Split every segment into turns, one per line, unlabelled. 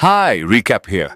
Hi, Recap here.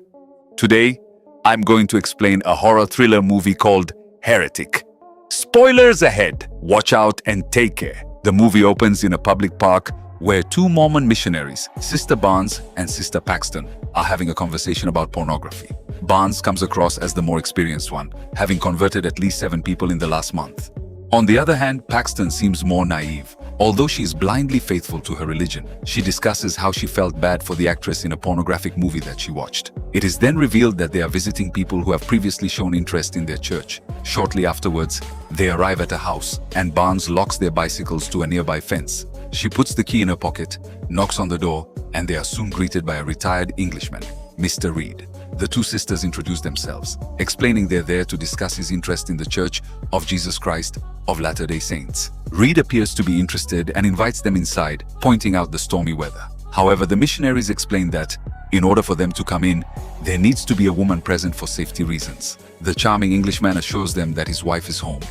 Today, I'm going to explain a horror thriller movie called Heretic. Spoilers ahead! Watch out and take care. The movie opens in a public park where two Mormon missionaries, Sister Barnes and Sister Paxton, are having a conversation about pornography. Barnes comes across as the more experienced one, having converted at least 7 people in the last month. On the other hand, Paxton seems more naive. Although she is blindly faithful to her religion, she discusses how she felt bad for the actress in a pornographic movie that she watched. It is then revealed that they are visiting people who have previously shown interest in their church. Shortly afterwards, they arrive at a house, and Barnes locks their bicycles to a nearby fence. She puts the key in her pocket, knocks on the door, and they are soon greeted by a retired Englishman, Mr. Reed. The two sisters introduce themselves, explaining they're there to discuss his interest in the Church of Jesus Christ of Latter-day Saints. Reed appears to be interested and invites them inside, pointing out the stormy weather. However, the missionaries explain that, in order for them to come in, there needs to be a woman present for safety reasons. The charming Englishman assures them that his wife is home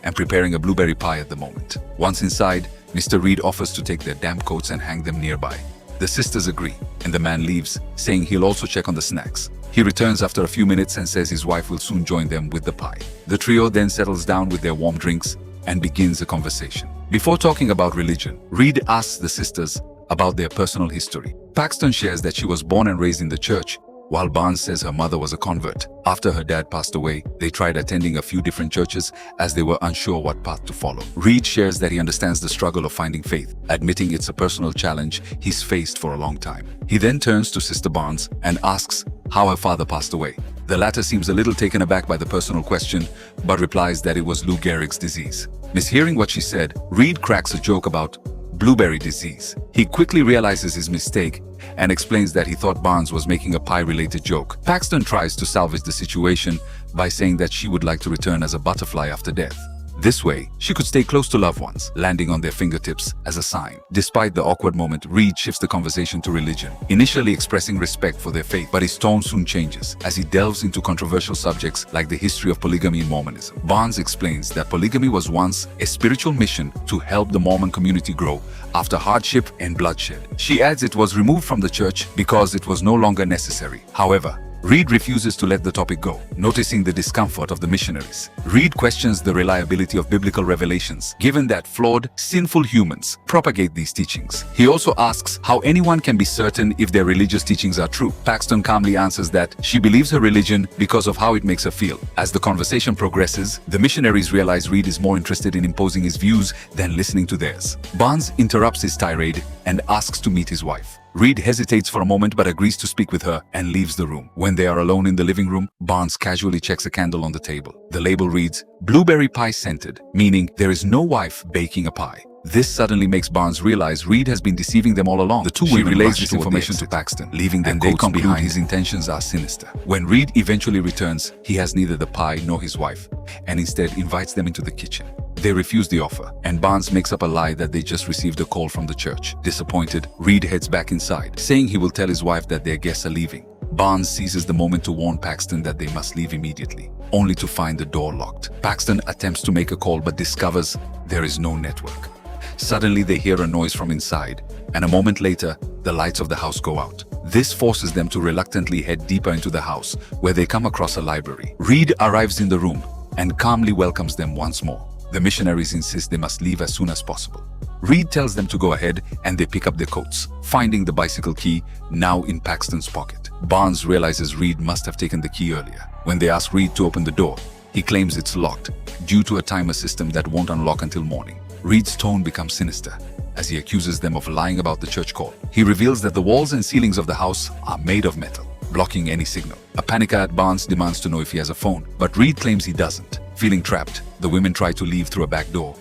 and preparing a blueberry pie at the moment. Once inside, Mr. Reed offers to take their damp coats and hang them nearby. The sisters agree, and the man leaves, saying he'll also check on the snacks. He returns after a few minutes and says his wife will soon join them with the pie. The trio then settles down with their warm drinks and begins a conversation. Before talking about religion, Reed asks the sisters about their personal history. Paxton shares that she was born and raised in the church, while Barnes says her mother was a convert. After her dad passed away, they tried attending a few different churches as they were unsure what path to follow. Reed shares that he understands the struggle of finding faith, admitting it's a personal challenge he's faced for a long time. He then turns to Sister Barnes and asks how her father passed away. The latter seems a little taken aback by the personal question, but replies that it was Lou Gehrig's disease. Mishearing what she said, Reed cracks a joke about blueberry disease. He quickly realizes his mistake and explains that he thought Barnes was making a pie-related joke. Paxton tries to salvage the situation by saying that she would like to return as a butterfly after death. This way, she could stay close to loved ones, landing on their fingertips as a sign. Despite the awkward moment, Reed shifts the conversation to religion, initially expressing respect for their faith, but his tone soon changes as he delves into controversial subjects like the history of polygamy in Mormonism. Barnes explains that polygamy was once a spiritual mission to help the Mormon community grow after hardship and bloodshed. She adds it was removed from the church because it was no longer necessary. However, Reed refuses to let the topic go, noticing the discomfort of the missionaries. Reed questions the reliability of biblical revelations, given that flawed, sinful humans propagate these teachings. He also asks how anyone can be certain if their religious teachings are true. Paxton calmly answers that she believes her religion because of how it makes her feel. As the conversation progresses, the missionaries realize Reed is more interested in imposing his views than listening to theirs. Barnes interrupts his tirade and asks to meet his wife. Reed hesitates for a moment but agrees to speak with her and leaves the room. When they are alone in the living room, Barnes casually checks a candle on the table. The label reads, "Blueberry pie scented," meaning there is no wife baking a pie. This suddenly makes Barnes realize Reed has been deceiving them all along. The two women relays this information to Paxton, leaving them coats behind. His intentions are sinister. When Reed eventually returns, he has neither the pie nor his wife, and instead invites them into the kitchen. They refuse the offer, and Barnes makes up a lie that they just received a call from the church. Disappointed, Reed heads back inside, saying he will tell his wife that their guests are leaving. Barnes seizes the moment to warn Paxton that they must leave immediately, only to find the door locked. Paxton attempts to make a call but discovers there is no network. Suddenly they hear a noise from inside, and a moment later, the lights of the house go out. This forces them to reluctantly head deeper into the house, where they come across a library. Reed arrives in the room and calmly welcomes them once more. The missionaries insist they must leave as soon as possible. Reed tells them to go ahead, and they pick up their coats, finding the bicycle key now in Paxton's pocket. Barnes realizes Reed must have taken the key earlier. When they ask Reed to open the door, he claims it's locked due to a timer system that won't unlock until morning. Reed's tone becomes sinister as he accuses them of lying about the church call. He reveals that the walls and ceilings of the house are made of metal, blocking any signal. A panicked Barnes demands to know if he has a phone, but Reed claims he doesn't. Feeling trapped, the women try to leave through a back door,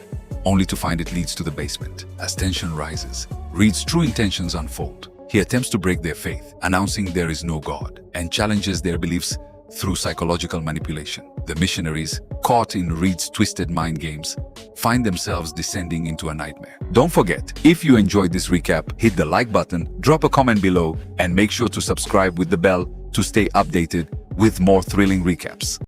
only to find it leads to the basement. As tension rises, Reed's true intentions unfold. He attempts to break their faith, announcing there is no God, and challenges their beliefs through psychological manipulation. The missionaries, caught in Reed's twisted mind games, find themselves descending into a nightmare. Don't forget, if you enjoyed this recap, hit the like button, drop a comment below, and make sure to subscribe with the bell to stay updated with more thrilling recaps.